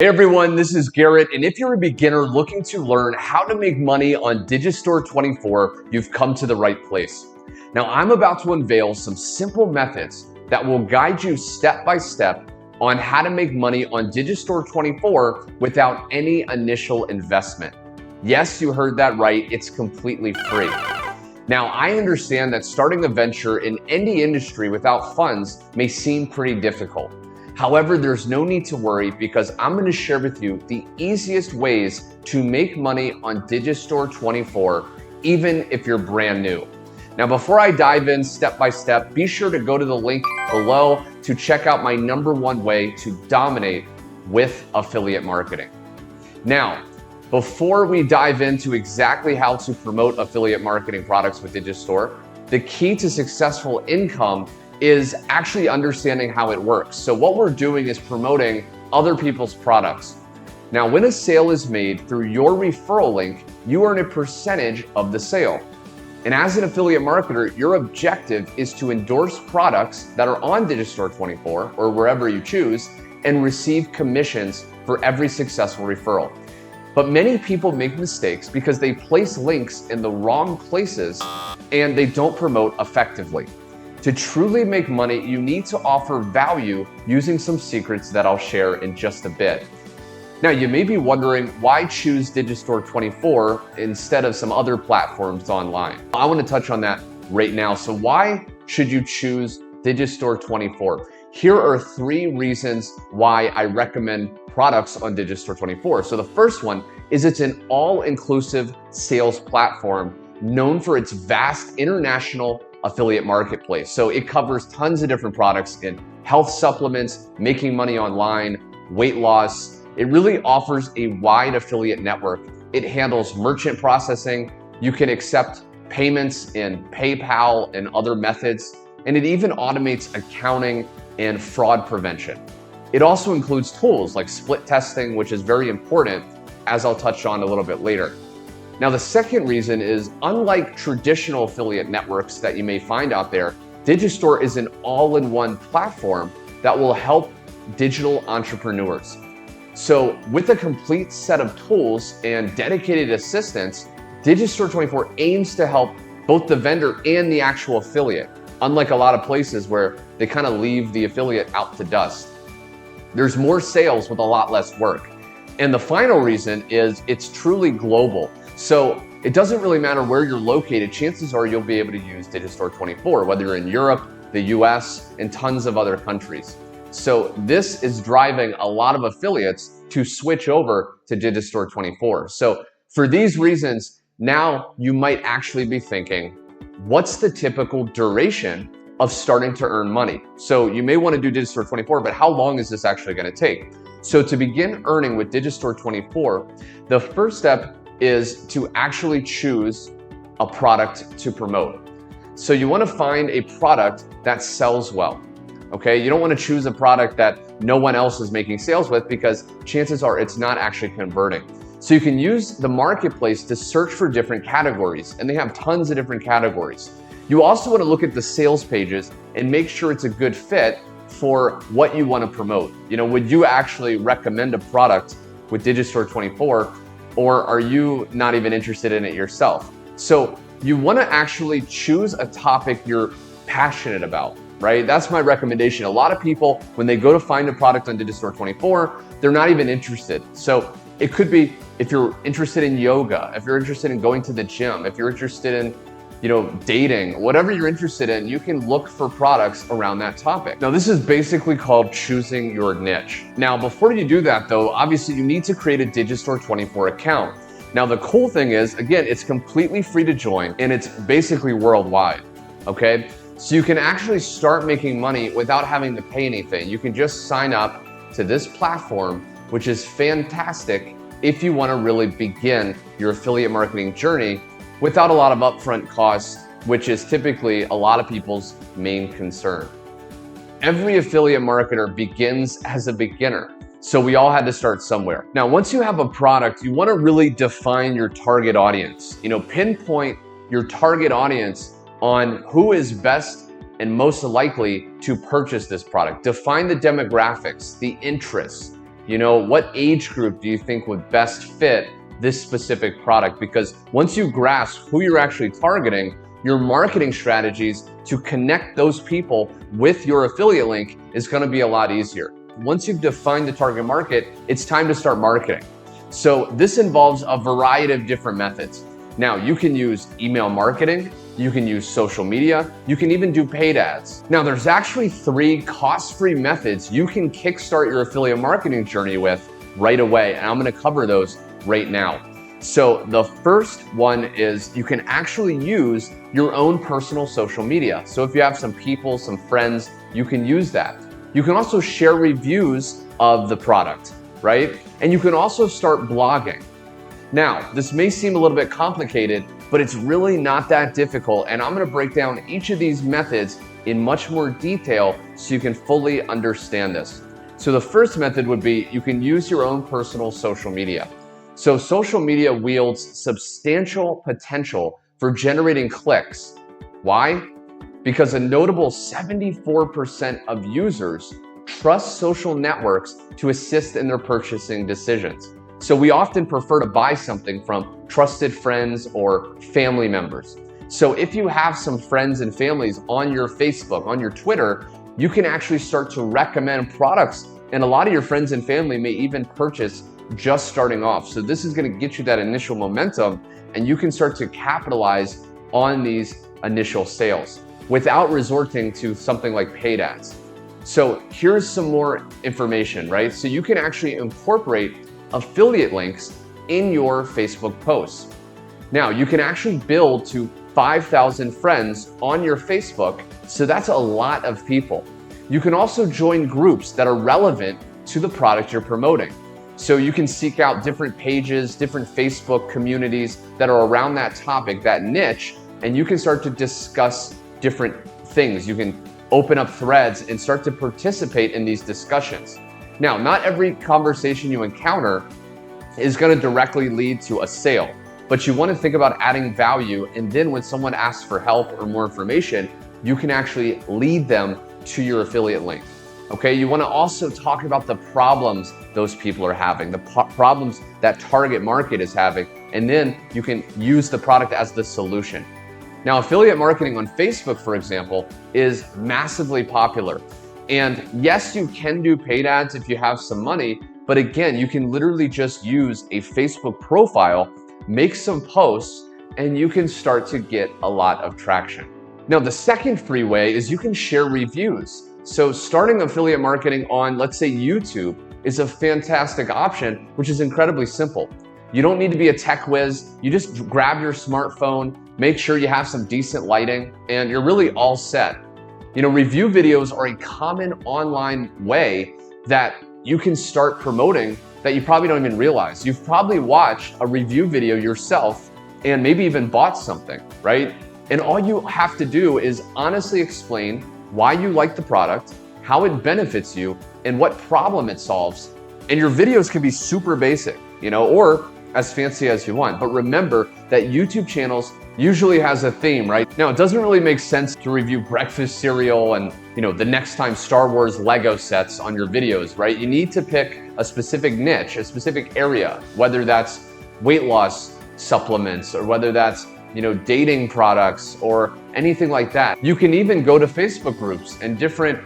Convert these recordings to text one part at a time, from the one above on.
Hey everyone, this is Garrett, and if you're a beginner looking to learn how to make money on Digistore24, you've come to the right place. Now, I'm about to unveil some simple methods that will guide you step by step on how to make money on Digistore24 without any initial investment. Yes, you heard that right, it's completely free. Now, I understand that starting a venture in any industry without funds may seem pretty difficult. However, there's no need to worry because I'm going to share with you the easiest ways to make money on Digistore24, even if you're brand new. Now, before I dive in step by step, be sure to go to the link below to check out my #1 way to dominate with affiliate marketing. Now, before we dive into exactly how to promote affiliate marketing products with Digistore, the key to successful income is actually understanding how it works. So what we're doing is promoting other people's products. Now, when a sale is made through your referral link, you earn a percentage of the sale. And as an affiliate marketer, your objective is to endorse products that are on Digistore24 or wherever you choose and receive commissions for every successful referral. But many people make mistakes because they place links in the wrong places and they don't promote effectively. To truly make money, you need to offer value using some secrets that I'll share in just a bit. Now, you may be wondering why choose Digistore24 instead of some other platforms online. I want to touch on that right now. So why should you choose Digistore24? Here are 3 reasons why I recommend products on Digistore24. So the first one is it's an all-inclusive sales platform known for its vast international affiliate marketplace. So it covers tons of different products in health supplements, making money online, weight loss. It really offers a wide affiliate network. It handles merchant processing. You can accept payments in PayPal and other methods, and it even automates accounting and fraud prevention. It also includes tools like split testing, which is very important, as I'll touch on a little bit later. Now, the second reason is, unlike traditional affiliate networks that you may find out there, Digistore is an all-in-one platform that will help digital entrepreneurs. So with a complete set of tools and dedicated assistance, Digistore24 aims to help both the vendor and the actual affiliate, unlike a lot of places where they kind of leave the affiliate out to dust. There's more sales with a lot less work. And the final reason is it's truly global. So it doesn't really matter where you're located. Chances are you'll be able to use Digistore24, whether you're in Europe, the US, and tons of other countries. So this is driving a lot of affiliates to switch over to Digistore24. So for these reasons, now you might actually be thinking, what's the typical duration of starting to earn money? So you may want to do Digistore24, but how long is this actually going to take? So to begin earning with Digistore24, the first step is to actually choose a product to promote. So you want to find a product that sells well, okay? You don't want to choose a product that no one else is making sales with because chances are it's not actually converting. So you can use the marketplace to search for different categories, and they have tons of different categories. You also want to look at the sales pages and make sure it's a good fit for what you want to promote. You know, would you actually recommend a product with Digistore24, or are you not even interested in it yourself? So you want to actually choose a topic you're passionate about, right? That's my recommendation. A lot of people, when they go to find a product on Digistore24, they're not even interested. So it could be if you're interested in yoga, if you're interested in going to the gym, if you're interested in dating, whatever you're interested in, you can look for products around that topic. Now, this is basically called choosing your niche. Now, before you do that though, obviously you need to create a Digistore24 account. Now, the cool thing is, again, it's completely free to join and it's basically worldwide, okay? So you can actually start making money without having to pay anything. You can just sign up to this platform, which is fantastic if you want to really begin your affiliate marketing journey without a lot of upfront costs, which is typically a lot of people's main concern. Every affiliate marketer begins as a beginner, so we all had to start somewhere. Now, once you have a product, you want to really define your target audience. Pinpoint your target audience on who is best and most likely to purchase this product. Define the demographics, the interests, What age group do you think would best fit this specific product? Because once you grasp who you're actually targeting, your marketing strategies to connect those people with your affiliate link is going to be a lot easier. Once you've defined the target market, it's time to start marketing. So this involves a variety of different methods. Now, you can use email marketing, you can use social media, you can even do paid ads. Now, there's actually 3 cost-free methods you can kickstart your affiliate marketing journey with right away, and I'm going to cover those right now. So the first one is you can actually use your own personal social media. So if you have some people, some friends, you can use that. You can also share reviews of the product, right? And you can also start blogging. Now, this may seem a little bit complicated, but it's really not that difficult. And I'm going to break down each of these methods in much more detail so you can fully understand this. So the first method would be you can use your own personal social media. So social media wields substantial potential for generating clicks. Why? Because a notable 74% of users trust social networks to assist in their purchasing decisions. So we often prefer to buy something from trusted friends or family members. So if you have some friends and families on your Facebook, on your Twitter, you can actually start to recommend products, and a lot of your friends and family may even purchase just starting off. So this is going to get you that initial momentum, and you can start to capitalize on these initial sales without resorting to something like paid ads. So here's some more information, right? So you can actually incorporate affiliate links in your Facebook posts. Now, you can actually build to 5,000 friends on your Facebook, so that's a lot of people. You can also join groups that are relevant to the product you're promoting. So you can seek out different pages, different Facebook communities that are around that topic, that niche, and you can start to discuss different things. You can open up threads and start to participate in these discussions. Now, not every conversation you encounter is going to directly lead to a sale, but you want to think about adding value, and then when someone asks for help or more information, you can actually lead them to your affiliate link. Okay, you want to also talk about the problems those people are having, the problems that target market is having, and then you can use the product as the solution. Now, affiliate marketing on Facebook, for example, is massively popular. And yes, you can do paid ads if you have some money, but again, you can literally just use a Facebook profile, make some posts, and you can start to get a lot of traction. Now, the second free way is you can share reviews. So starting affiliate marketing on, let's say, YouTube is a fantastic option, which is incredibly simple. You don't need to be a tech whiz. You just grab your smartphone, make sure you have some decent lighting, and you're really all set. Review videos are a common online way that you can start promoting that you probably don't even realize. You've probably watched a review video yourself and maybe even bought something, right? And all you have to do is honestly explain why you like the product, how it benefits you, and what problem it solves. And your videos can be super basic, or as fancy as you want. But remember that YouTube channels usually has a theme, right? Now, it doesn't really make sense to review breakfast cereal and, the next time Star Wars Lego sets on your videos, right? You need to pick a specific niche, a specific area, whether that's weight loss supplements or whether that's dating products or anything like that. You can even go to Facebook groups and different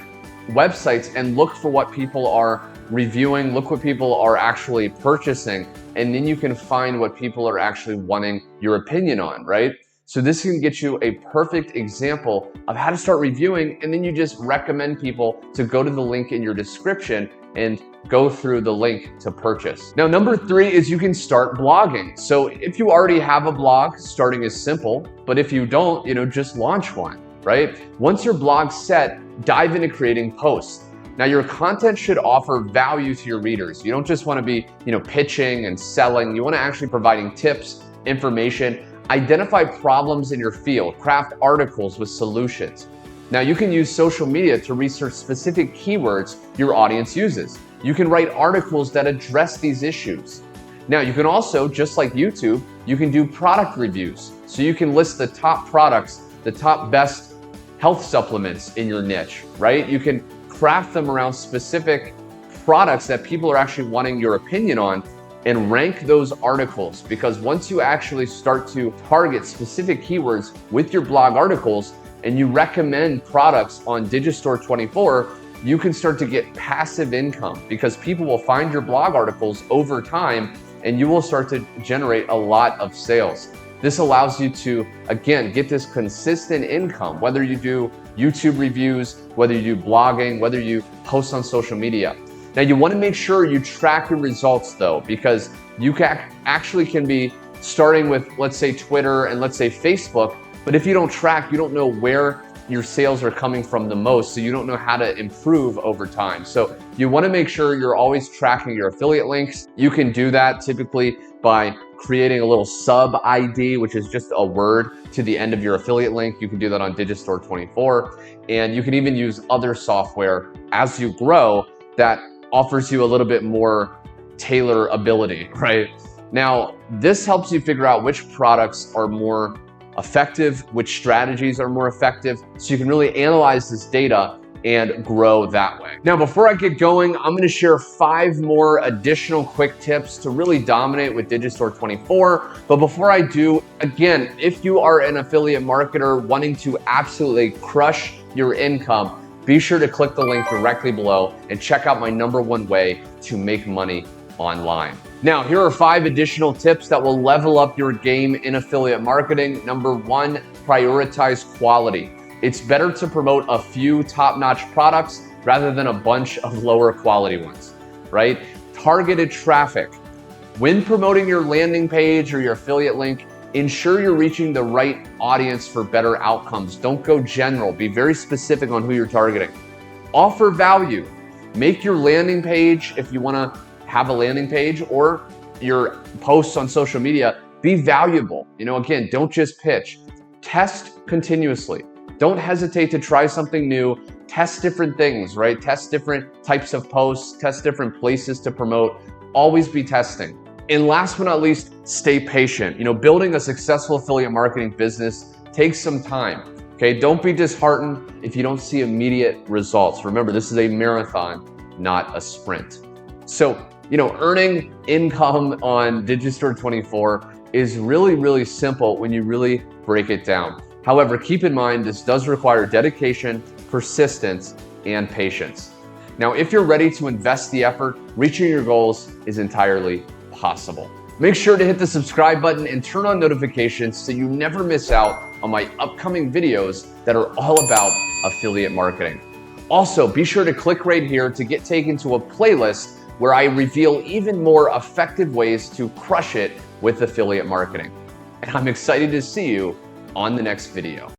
websites and look for what people are reviewing, look what people are actually purchasing, and then you can find what people are actually wanting your opinion on, right? So this can get you a perfect example of how to start reviewing, and then you just recommend people to go to the link in your description and go through the link to purchase. Now, number 3 is you can start blogging. So if you already have a blog, starting is simple, but if you don't, just launch one, right? Once your blog's set, dive into creating posts. Now, your content should offer value to your readers. You don't just want to be, pitching and selling. You want to actually providing tips, information, identify problems in your field, craft articles with solutions. Now, you can use social media to research specific keywords your audience uses. You can write articles that address these issues. Now, you can also, just like YouTube, you can do product reviews. So you can list the top products, the top best health supplements in your niche, right? You can craft them around specific products that people are actually wanting your opinion on and rank those articles, because once you actually start to target specific keywords with your blog articles and you recommend products on Digistore24, you can start to get passive income because people will find your blog articles over time and you will start to generate a lot of sales. This allows you to, again, get this consistent income, whether you do YouTube reviews, whether you do blogging, whether you post on social media. Now, you want to make sure you track your results though, because you can be starting with, let's say, Twitter and let's say Facebook, but if you don't track, you don't know where your sales are coming from the most, so you don't know how to improve over time. So you want to make sure you're always tracking your affiliate links. You can do that typically by creating a little sub ID, which is just a word to the end of your affiliate link. You can do that on Digistore24, and you can even use other software as you grow that offers you a little bit more tailor ability, right? Now, this helps you figure out which products are more effective, which strategies are more effective, so you can really analyze this data and grow that way. Now, before I get going, I'm gonna share 5 more additional quick tips to really dominate with Digistore24. But before I do, again, if you are an affiliate marketer wanting to absolutely crush your income, be sure to click the link directly below and check out my #1 way to make money online. Now, here are 5 additional tips that will level up your game in affiliate marketing. #1, prioritize quality. It's better to promote a few top-notch products rather than a bunch of lower quality ones, right? Targeted traffic. When promoting your landing page or your affiliate link, ensure you're reaching the right audience for better outcomes. Don't go general. Be very specific on who you're targeting. Offer value. Make your landing page, if you want to have a landing page, or your posts on social media, be valuable. Again, don't just pitch. Test continuously. Don't hesitate to try something new. Test different things, right? Test different types of posts, test different places to promote. Always be testing. And last but not least, stay patient. Building a successful affiliate marketing business takes some time. Okay, don't be disheartened if you don't see immediate results. Remember, this is a marathon, not a sprint. So, earning income on Digistore24 is really, really simple when you really break it down. However, keep in mind, this does require dedication, persistence, and patience. Now, if you're ready to invest the effort, reaching your goals is entirely possible. Make sure to hit the subscribe button and turn on notifications so you never miss out on my upcoming videos that are all about affiliate marketing. Also, be sure to click right here to get taken to a playlist where I reveal even more effective ways to crush it with affiliate marketing. And I'm excited to see you on the next video.